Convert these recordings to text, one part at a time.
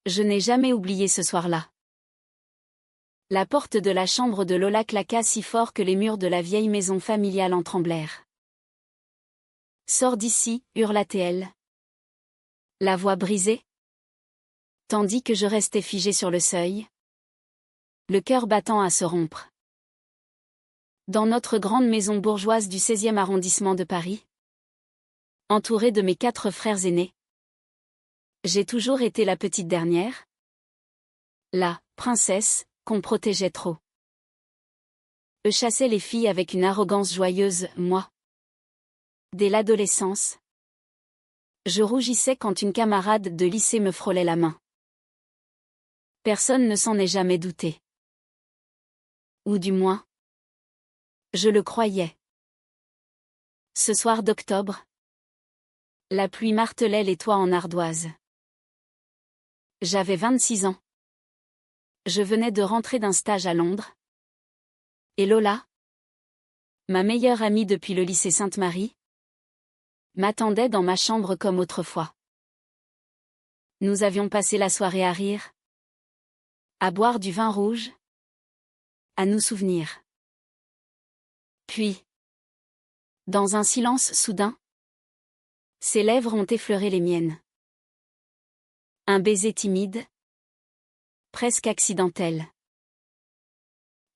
Je n'ai jamais oublié ce soir-là. La porte de la chambre de Lola claqua si fort que les murs de la vieille maison familiale en tremblèrent. « Sors d'ici » hurla-t-elle. La voix brisée. Tandis que je restais figé sur le seuil. Le cœur battant à se rompre. Dans notre grande maison bourgeoise du 16e arrondissement de Paris. Entourée de mes 4 frères aînés. J'ai toujours été la petite dernière. La princesse qu'on protégeait trop. Je chassais les filles avec une arrogance joyeuse, moi. Dès l'adolescence. Je rougissais quand une camarade de lycée me frôlait la main. Personne ne s'en est jamais douté. Ou du moins. Je le croyais. Ce soir d'octobre. La pluie martelait les toits en ardoise. J'avais 26 ans. Je venais de rentrer d'un stage à Londres. Et Lola, ma meilleure amie depuis le lycée Sainte-Marie, m'attendait dans ma chambre comme autrefois. Nous avions passé la soirée à rire, à boire du vin rouge, à nous souvenir. Puis, dans un silence soudain, ses lèvres ont effleuré les miennes. Un baiser timide, presque accidentel.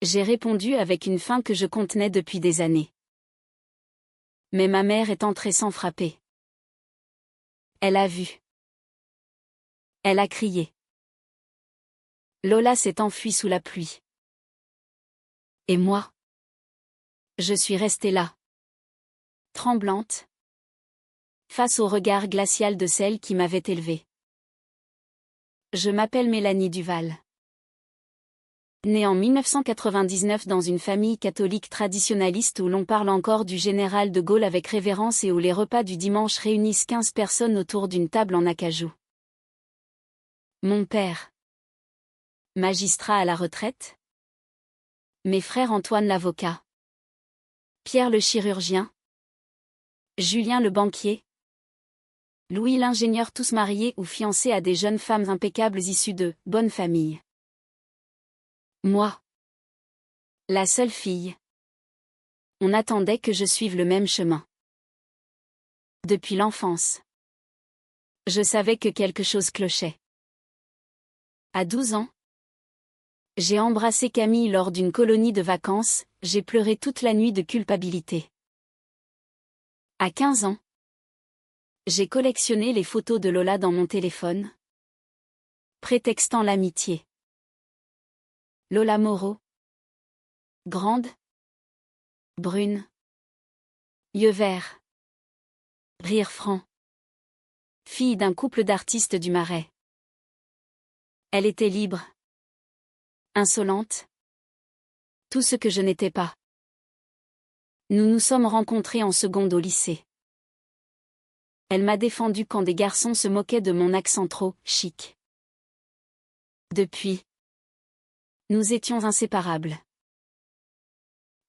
J'ai répondu avec une faim que je contenais depuis des années. Mais ma mère est entrée sans frapper. Elle a vu. Elle a crié. Lola s'est enfuie sous la pluie. Et moi? Je suis restée là. Tremblante. Face au regard glacial de celle qui m'avait élevée. Je m'appelle Mélanie Duval. Née en 1999 dans une famille catholique traditionnaliste où l'on parle encore du général de Gaulle avec révérence et où les repas du dimanche réunissent 15 personnes autour d'une table en acajou. Mon père. Magistrat à la retraite. Mes frères Antoine l'avocat. Pierre le chirurgien. Julien le banquier. Louis l'ingénieur, tous mariés ou fiancés à des jeunes femmes impeccables issues de bonnes familles. Moi. La seule fille. On attendait que je suive le même chemin. Depuis l'enfance. Je savais que quelque chose clochait. À 12 ans. J'ai embrassé Camille lors d'une colonie de vacances, j'ai pleuré toute la nuit de culpabilité. À 15 ans. J'ai collectionné les photos de Lola dans mon téléphone. Prétextant l'amitié. Lola Moreau. Grande. Brune. Yeux verts. Rire franc. Fille d'un couple d'artistes du Marais. Elle était libre. Insolente. Tout ce que je n'étais pas. Nous nous sommes rencontrés en seconde au lycée. Elle m'a défendu quand des garçons se moquaient de mon accent trop chic. Depuis. Nous étions inséparables.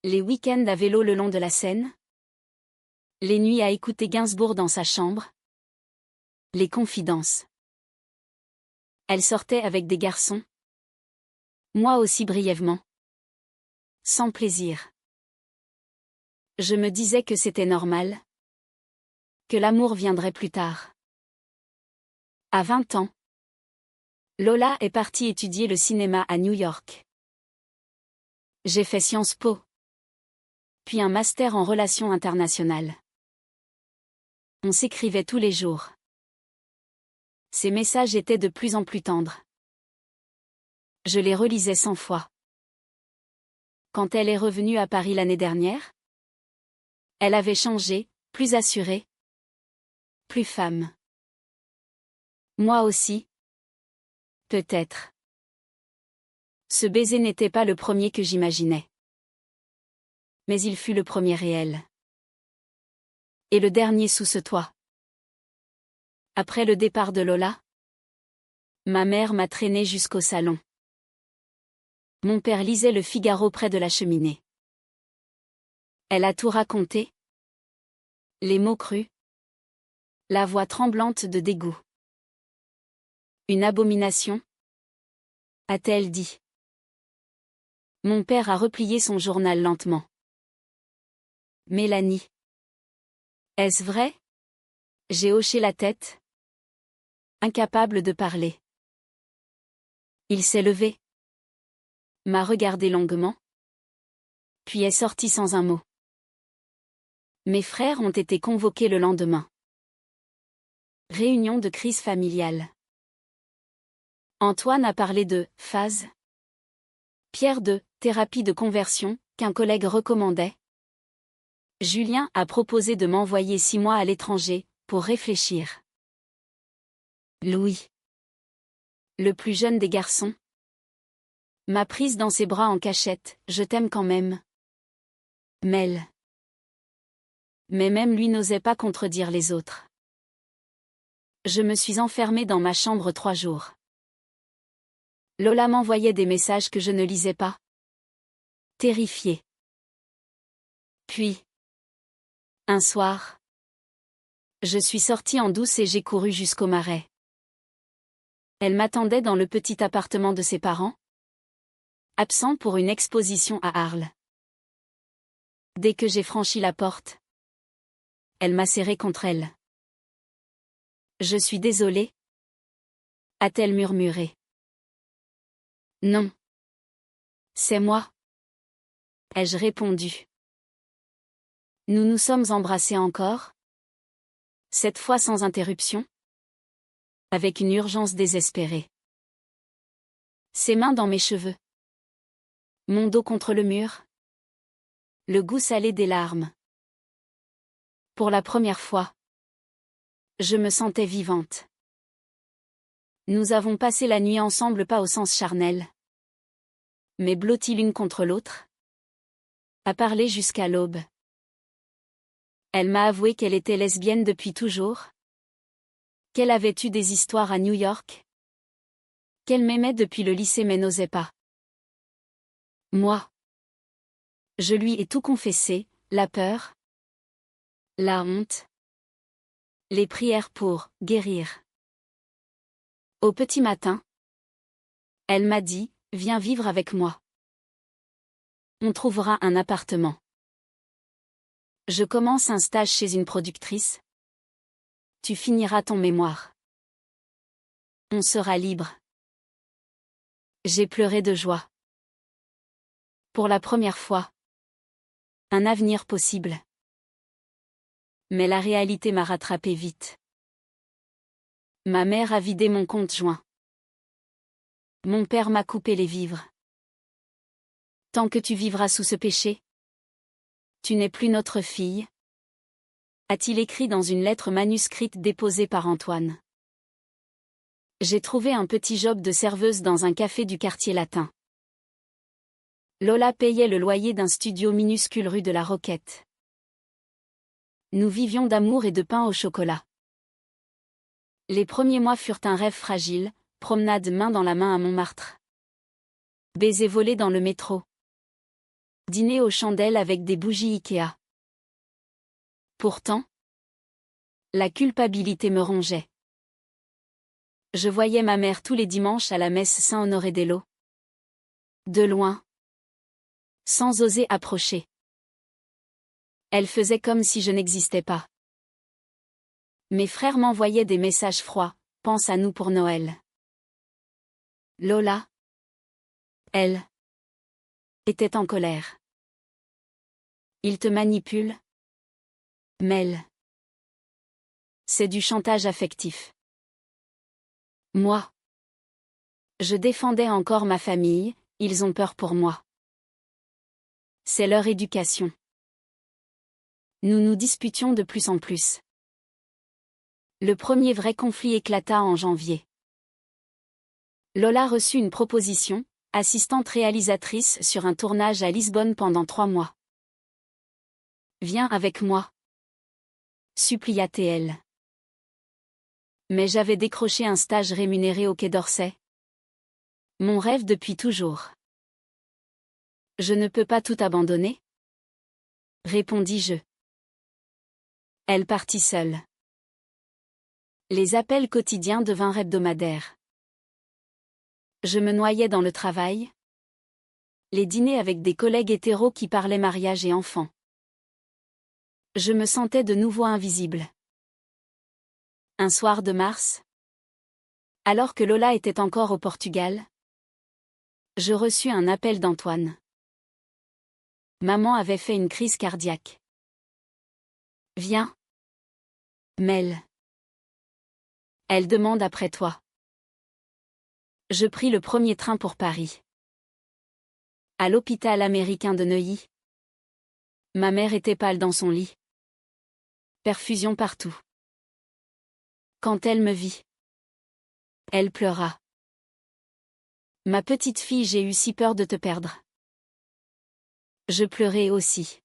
Les week-ends à vélo le long de la Seine. Les nuits à écouter Gainsbourg dans sa chambre. Les confidences. Elle sortait avec des garçons. Moi aussi brièvement. Sans plaisir. Je me disais que c'était normal. Que l'amour viendrait plus tard. À 20 ans. Lola est partie étudier le cinéma à New York. J'ai fait Sciences Po. Puis un master en relations internationales. On s'écrivait tous les jours. Ses messages étaient de plus en plus tendres. Je les relisais 100 fois. Quand elle est revenue à Paris l'année dernière, elle avait changé, plus assurée, plus femme. Moi aussi. Peut-être. Ce baiser n'était pas le premier que j'imaginais. Mais il fut le premier réel. Et le dernier sous ce toit. Après le départ de Lola, ma mère m'a traîné jusqu'au salon. Mon père lisait le Figaro près de la cheminée. Elle a tout raconté. Les mots crus. La voix tremblante de dégoût. Une abomination? A-t-elle dit. Mon père a replié son journal lentement. Mélanie. Est-ce vrai? J'ai hoché la tête. Incapable de parler. Il s'est levé. M'a regardé longuement. Puis est sorti sans un mot. Mes frères ont été convoqués le lendemain. Réunion de crise familiale. Antoine a parlé de « phase ». Pierre de « thérapie de conversion » qu'un collègue recommandait. Julien a proposé de m'envoyer 6 mois à l'étranger, pour réfléchir. Louis, le plus jeune des garçons, m'a prise dans ses bras en cachette. Je t'aime quand même. Mel. Mais même lui n'osait pas contredire les autres. Je me suis enfermée dans ma chambre 3 jours. Lola m'envoyait des messages que je ne lisais pas. Terrifiée. Puis, un soir, je suis sortie en douce et j'ai couru jusqu'au marais. Elle m'attendait dans le petit appartement de ses parents, absent pour une exposition à Arles. Dès que j'ai franchi la porte, elle m'a serré contre elle. Je suis désolée, a-t-elle murmuré. Non. C'est moi, ai-je répondu. Nous nous sommes embrassés encore, cette fois sans interruption, avec une urgence désespérée. Ses mains dans mes cheveux. Mon dos contre le mur. Le goût salé des larmes. Pour la première fois, je me sentais vivante. Nous avons passé la nuit ensemble, pas au sens charnel, mais blottis l'une contre l'autre, à parler jusqu'à l'aube. Elle m'a avoué qu'elle était lesbienne depuis toujours, qu'elle avait eu des histoires à New York, qu'elle m'aimait depuis le lycée mais n'osait pas. Moi, je lui ai tout confessé, la peur, la honte, les prières pour guérir. Au petit matin, elle m'a dit, viens vivre avec moi. On trouvera un appartement. Je commence un stage chez une productrice. Tu finiras ton mémoire. On sera libre. J'ai pleuré de joie. Pour la première fois. Un avenir possible. Mais la réalité m'a rattrapé vite. Ma mère a vidé mon compte joint. Mon père m'a coupé les vivres. Tant que tu vivras sous ce péché, tu n'es plus notre fille, a-t-il écrit dans une lettre manuscrite déposée par Antoine. J'ai trouvé un petit job de serveuse dans un café du quartier latin. Lola payait le loyer d'un studio minuscule rue de la Roquette. Nous vivions d'amour et de pain au chocolat. Les premiers mois furent un rêve fragile, promenade main dans la main à Montmartre. Baisers volés dans le métro. Dîner aux chandelles avec des bougies Ikea. Pourtant, la culpabilité me rongeait. Je voyais ma mère tous les dimanches à la messe Saint-Honoré-d'Eylau. De loin. Sans oser approcher. Elle faisait comme si je n'existais pas. Mes frères m'envoyaient des messages froids, pense à nous pour Noël. Lola, elle, était en colère. Il te manipule? Mel. C'est du chantage affectif. Moi. Je défendais encore ma famille, ils ont peur pour moi. C'est leur éducation. Nous nous disputions de plus en plus. Le premier vrai conflit éclata en janvier. Lola reçut une proposition, assistante réalisatrice sur un tournage à Lisbonne pendant 3 mois. Viens avec moi, supplia-t-elle. Mais j'avais décroché un stage rémunéré au Quai d'Orsay. Mon rêve depuis toujours. Je ne peux pas tout abandonner, répondis-je. Elle partit seule. Les appels quotidiens devinrent hebdomadaires. Je me noyais dans le travail. Les dîners avec des collègues hétéros qui parlaient mariage et enfants. Je me sentais de nouveau invisible. Un soir de mars, alors que Lola était encore au Portugal, je reçus un appel d'Antoine. Maman avait fait une crise cardiaque. Viens. Mel. Elle demande après toi. Je pris le premier train pour Paris. À l'hôpital américain de Neuilly. Ma mère était pâle dans son lit. Perfusion partout. Quand elle me vit, elle pleura. Ma petite fille, j'ai eu si peur de te perdre. Je pleurais aussi.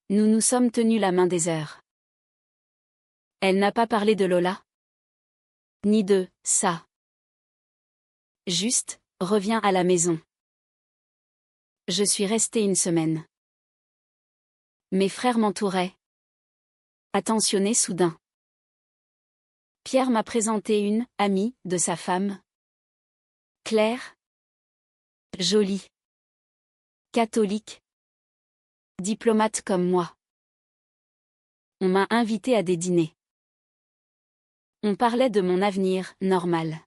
Nous nous sommes tenus la main des heures. Elle n'a pas parlé de Lola. Ni de ça. Juste, reviens à la maison. Je suis restée une semaine. Mes frères m'entouraient. Attentionnés soudain. Pierre m'a présenté une amie de sa femme. Claire. Jolie. Catholique. Diplomate comme moi. On m'a invité à des dîners. On parlait de mon avenir, normal.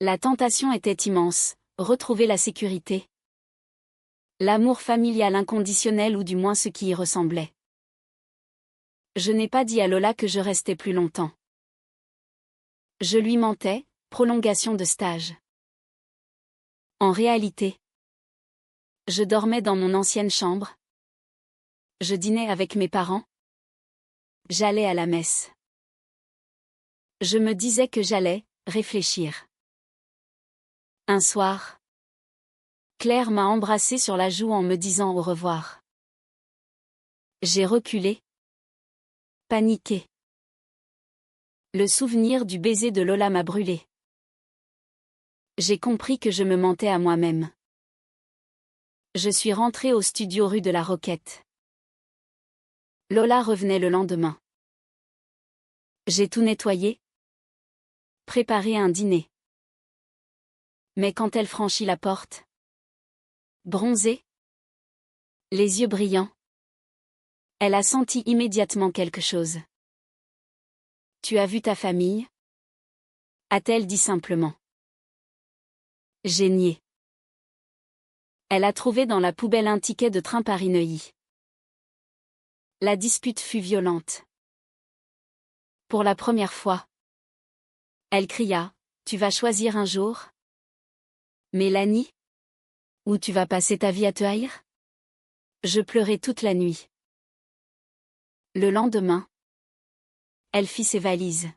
La tentation était immense, retrouver la sécurité. L'amour familial inconditionnel ou du moins ce qui y ressemblait. Je n'ai pas dit à Lola que je restais plus longtemps. Je lui mentais, prolongation de stage. En réalité, je dormais dans mon ancienne chambre. Je dînais avec mes parents. J'allais à la messe. Je me disais que j'allais réfléchir. Un soir, Claire m'a embrassée sur la joue en me disant au revoir. J'ai reculé. Paniqué. Le souvenir du baiser de Lola m'a brûlé. J'ai compris que je me mentais à moi-même. Je suis rentrée au studio rue de la Roquette. Lola revenait le lendemain. J'ai tout nettoyé. Préparé un dîner. Mais quand elle franchit la porte, bronzée, les yeux brillants, elle a senti immédiatement quelque chose. Tu as vu ta famille? A-t-elle dit simplement. J'ai nié. Elle a trouvé dans la poubelle un ticket de train Paris-Neuilly. La dispute fut violente. Pour la première fois, elle cria, tu vas choisir un jour? Mélanie? Ou tu vas passer ta vie à te haïr? Je pleurais toute la nuit. Le lendemain, elle fit ses valises.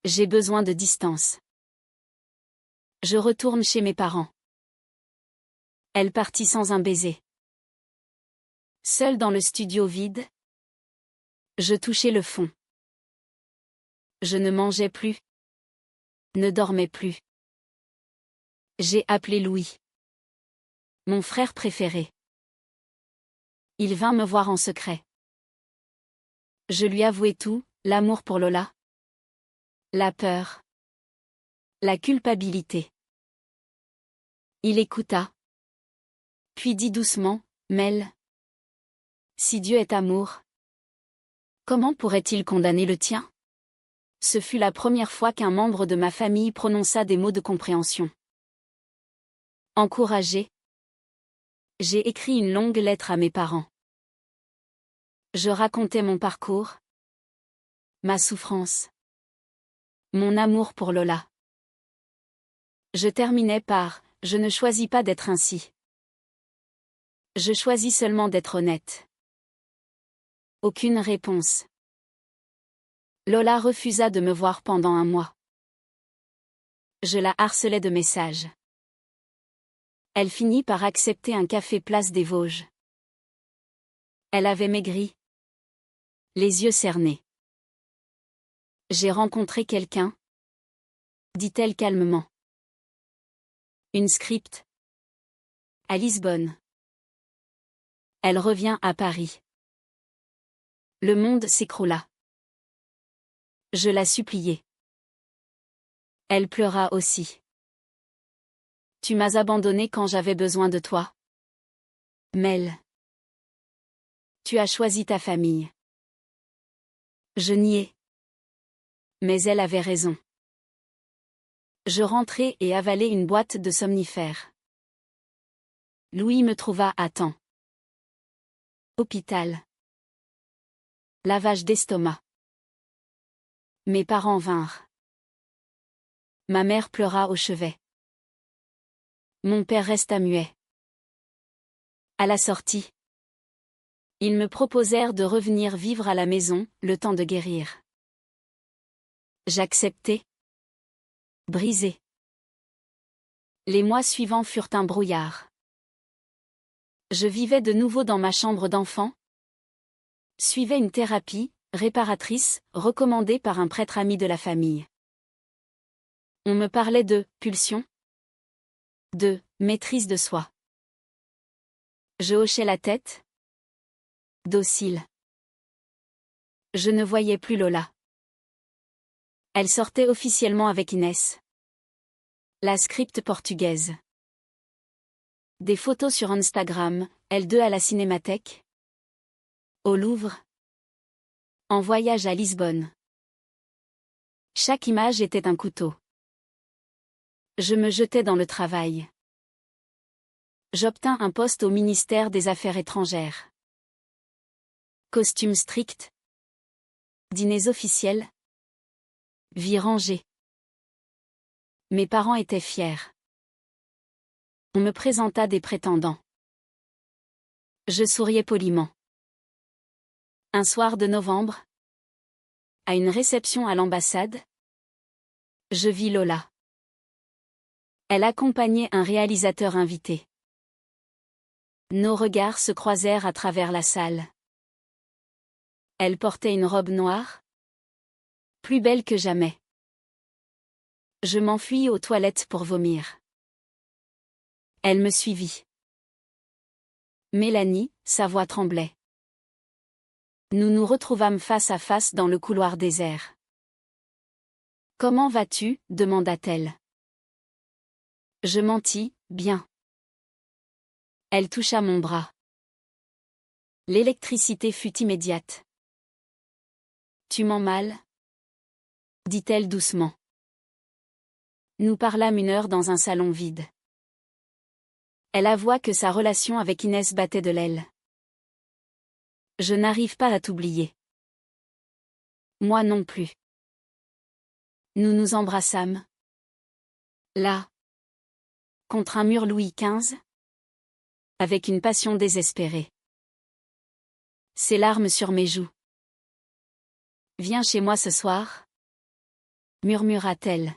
J'ai besoin de distance. Je retourne chez mes parents. Elle partit sans un baiser. Seule dans le studio vide, je touchais le fond. Je ne mangeais plus. Ne dormais plus. J'ai appelé Louis. Mon frère préféré. Il vint me voir en secret. Je lui avouai tout, l'amour pour Lola. La peur. La culpabilité. Il écouta. Puis dit doucement, Mel. Si Dieu est amour, comment pourrait-il condamner le tien? Ce fut la première fois qu'un membre de ma famille prononça des mots de compréhension. Encouragé, j'ai écrit une longue lettre à mes parents. Je racontais mon parcours, ma souffrance, mon amour pour Lola. Je terminais par « Je ne choisis pas d'être ainsi. Je choisis seulement d'être honnête. » Aucune réponse. Lola refusa de me voir pendant un mois. Je la harcelais de messages. Elle finit par accepter un café place des Vosges. Elle avait maigri. Les yeux cernés. J'ai rencontré quelqu'un, dit-elle calmement. Une script. À Lisbonne. Elle revient à Paris. Le monde s'écroula. Je la suppliai. Elle pleura aussi. Tu m'as abandonné quand j'avais besoin de toi. Mel. Tu as choisi ta famille. Je niais. Mais elle avait raison. Je rentrai et avalai une boîte de somnifères. Louis me trouva à temps. Hôpital. Lavage d'estomac. Mes parents vinrent. Ma mère pleura au chevet. Mon père resta muet. À la sortie, ils me proposèrent de revenir vivre à la maison, le temps de guérir. J'acceptai. Brisé. Les mois suivants furent un brouillard. Je vivais de nouveau dans ma chambre d'enfant. Suivais une thérapie, réparatrice, recommandée par un prêtre ami de la famille. On me parlait de pulsion, de maîtrise de soi. Je hochais la tête. Docile. Je ne voyais plus Lola. Elle sortait officiellement avec Inès. La scripte portugaise. Des photos sur Instagram, elles deux à la Cinémathèque. Au Louvre. En voyage à Lisbonne. Chaque image était un couteau. Je me jetais dans le travail. J'obtins un poste au ministère des Affaires étrangères. Costume strict. Dîners officiels. Vie rangée. Mes parents étaient fiers. On me présenta des prétendants. Je souriais poliment. Un soir de novembre, à une réception à l'ambassade, je vis Lola. Elle accompagnait un réalisateur invité. Nos regards se croisèrent à travers la salle. Elle portait une robe noire, plus belle que jamais. Je m'enfuis aux toilettes pour vomir. Elle me suivit. Mélanie, sa voix tremblait. Nous nous retrouvâmes face à face dans le couloir désert. « Comment vas-tu » demanda-t-elle. Je mentis, bien. Elle toucha mon bras. L'électricité fut immédiate. Tu mens mal ? dit-elle doucement. Nous parlâmes une heure dans un salon vide. Elle avoua que sa relation avec Inès battait de l'aile. Je n'arrive pas à t'oublier. Moi non plus. Nous nous embrassâmes. Là. Contre un mur Louis XV. Avec une passion désespérée. Ses larmes sur mes joues. Viens chez moi ce soir, murmura-t-elle.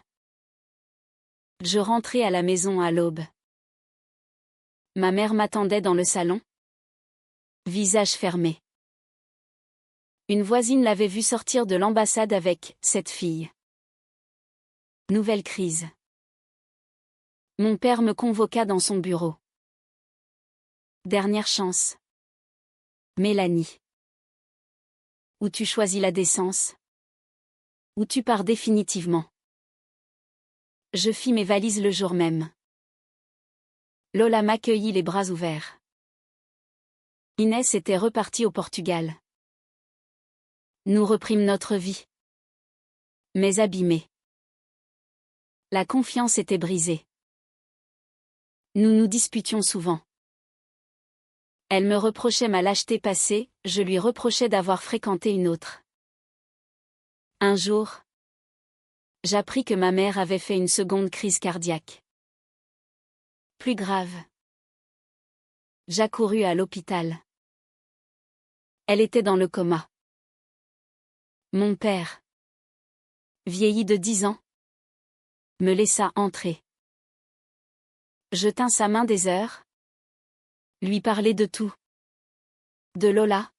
Je rentrai à la maison à l'aube. Ma mère m'attendait dans le salon. Visage fermé. Une voisine l'avait vue sortir de l'ambassade avec cette fille. Nouvelle crise. Mon père me convoqua dans son bureau. Dernière chance. Mélanie. Ou tu choisis la décence. Ou tu pars définitivement. Je fis mes valises le jour même. Lola m'accueillit les bras ouverts. Inès était repartie au Portugal. Nous reprîmes notre vie. Mais abîmée. La confiance était brisée. Nous nous disputions souvent. Elle me reprochait ma lâcheté passée, je lui reprochais d'avoir fréquenté une autre. Un jour, j'appris que ma mère avait fait une seconde crise cardiaque. Plus grave. J'accourus à l'hôpital. Elle était dans le coma. Mon père, vieilli de 10 ans, me laissa entrer. Je tins sa main des heures. Lui parler de tout. De Lola.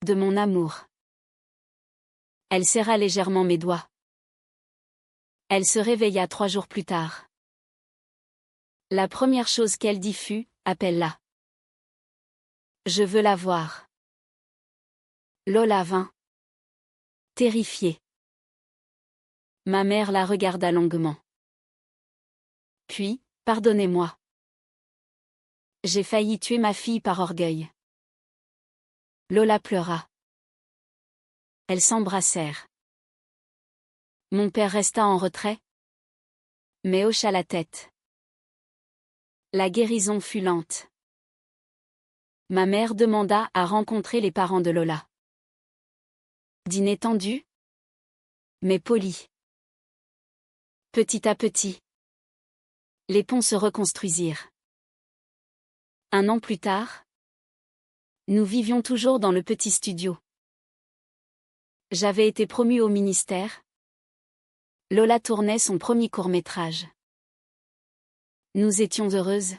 De mon amour. Elle serra légèrement mes doigts. Elle se réveilla 3 jours plus tard. La première chose qu'elle dit fut « Appelle-la. Je veux la voir. » Lola vint. Terrifiée. Ma mère la regarda longuement. Puis, pardonnez-moi. J'ai failli tuer ma fille par orgueil. Lola pleura. Elles s'embrassèrent. Mon père resta en retrait, mais hocha la tête. La guérison fut lente. Ma mère demanda à rencontrer les parents de Lola. Dîner tendu, mais poli. Petit à petit, les ponts se reconstruisirent. 1 an plus tard, nous vivions toujours dans le petit studio. J'avais été promue au ministère. Lola tournait son premier court-métrage. Nous étions heureuses,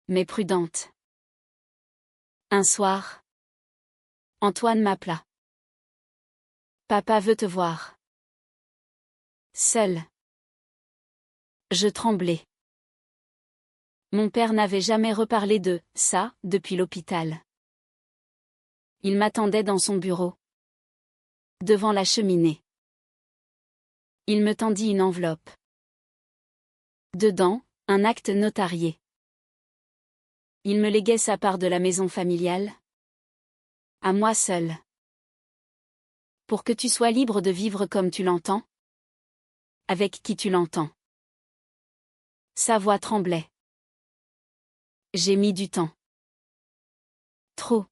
mais prudentes. Un soir, Antoine m'appela. Papa veut te voir. Seul. Je tremblais. Mon père n'avait jamais reparlé de ça depuis l'hôpital. Il m'attendait dans son bureau, devant la cheminée. Il me tendit une enveloppe. Dedans, un acte notarié. Il me léguait sa part de la maison familiale. À moi seul. Pour que tu sois libre de vivre comme tu l'entends. Avec qui tu l'entends. Sa voix tremblait. J'ai mis du temps. Trop.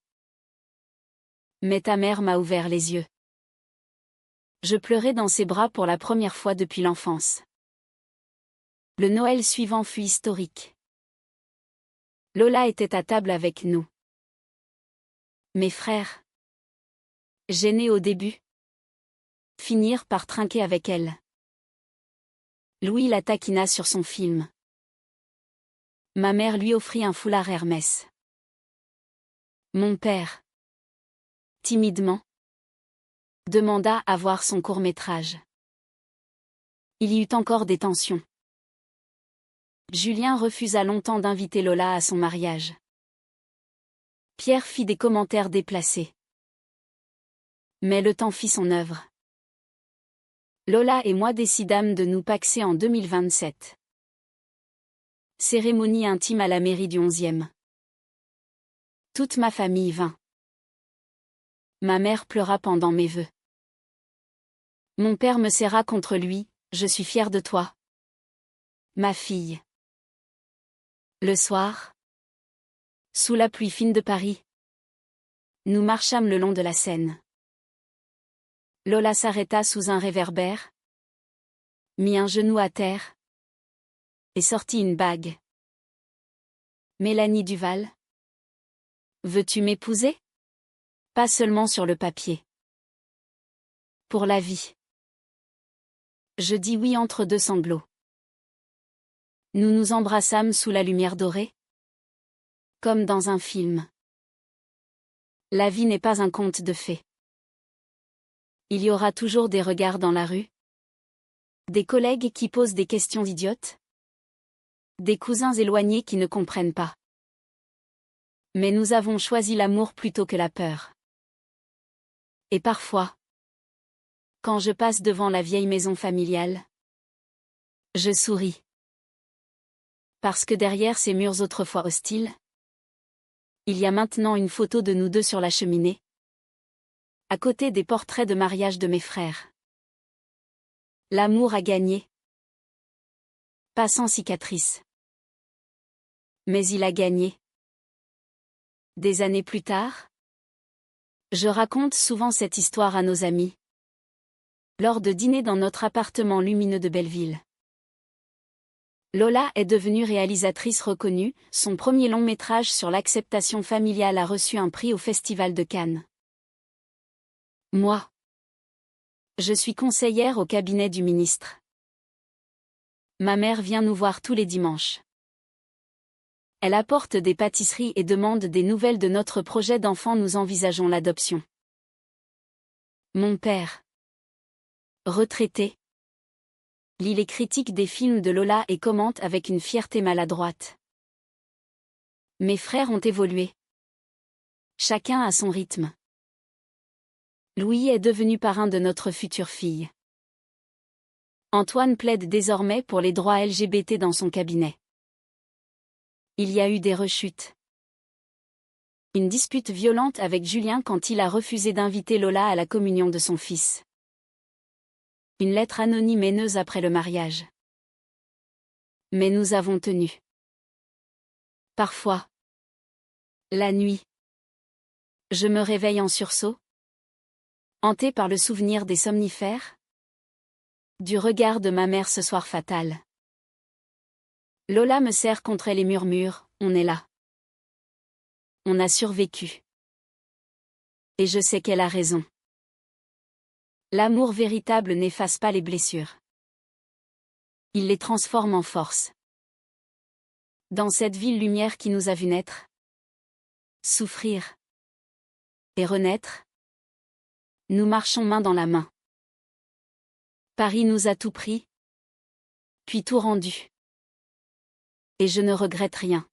Mais ta mère m'a ouvert les yeux. Je pleurais dans ses bras pour la première fois depuis l'enfance. Le Noël suivant fut historique. Lola était à table avec nous. Mes frères, gênés au début, finirent par trinquer avec elle. Louis la taquina sur son film. Ma mère lui offrit un foulard Hermès. Mon père, timidement, demanda à voir son court-métrage. Il y eut encore des tensions. Julien refusa longtemps d'inviter Lola à son mariage. Pierre fit des commentaires déplacés. Mais le temps fit son œuvre. Lola et moi décidâmes de nous paxer en 2027. Cérémonie intime à la mairie du 11e. Toute ma famille vint. Ma mère pleura pendant mes vœux. Mon père me serra contre lui, je suis fier de toi. Ma fille. Le soir, sous la pluie fine de Paris, nous marchâmes le long de la Seine. Lola s'arrêta sous un réverbère, mit un genou à terre, et sortit une bague. Mélanie Duval. Veux-tu m'épouser? Pas seulement sur le papier. Pour la vie. Je dis oui entre deux sanglots. Nous nous embrassâmes sous la lumière dorée. Comme dans un film. La vie n'est pas un conte de fées. Il y aura toujours des regards dans la rue. Des collègues qui posent des questions idiotes. Des cousins éloignés qui ne comprennent pas. Mais nous avons choisi l'amour plutôt que la peur. Et parfois, quand je passe devant la vieille maison familiale, je souris. Parce que derrière ces murs autrefois hostiles, il y a maintenant une photo de nous deux sur la cheminée, à côté des portraits de mariage de mes frères. L'amour a gagné. Pas sans cicatrice. Mais il a gagné. Des années plus tard, je raconte souvent cette histoire à nos amis. Lors de dîners dans notre appartement lumineux de Belleville. Lola est devenue réalisatrice reconnue, son premier long-métrage sur l'acceptation familiale a reçu un prix au Festival de Cannes. Moi, je suis conseillère au cabinet du ministre. Ma mère vient nous voir tous les dimanches. Elle apporte des pâtisseries et demande des nouvelles de notre projet d'enfant. Nous envisageons l'adoption. Mon père, retraité, lit les critiques des films de Lola et commente avec une fierté maladroite. Mes frères ont évolué. Chacun à son rythme. Louis est devenu parrain de notre future fille. Antoine plaide désormais pour les droits LGBT dans son cabinet. Il y a eu des rechutes. Une dispute violente avec Julien quand il a refusé d'inviter Lola à la communion de son fils. Une lettre anonyme haineuse après le mariage. Mais nous avons tenu. Parfois. La nuit. Je me réveille en sursaut. Hanté par le souvenir des somnifères. Du regard de ma mère ce soir fatal. Lola me serre contre elle et murmure, on est là. On a survécu. Et je sais qu'elle a raison. L'amour véritable n'efface pas les blessures. Il les transforme en force. Dans cette ville lumière qui nous a vu naître. Souffrir. Et renaître. Nous marchons main dans la main. Paris nous a tout pris. Puis tout rendu. Et je ne regrette rien.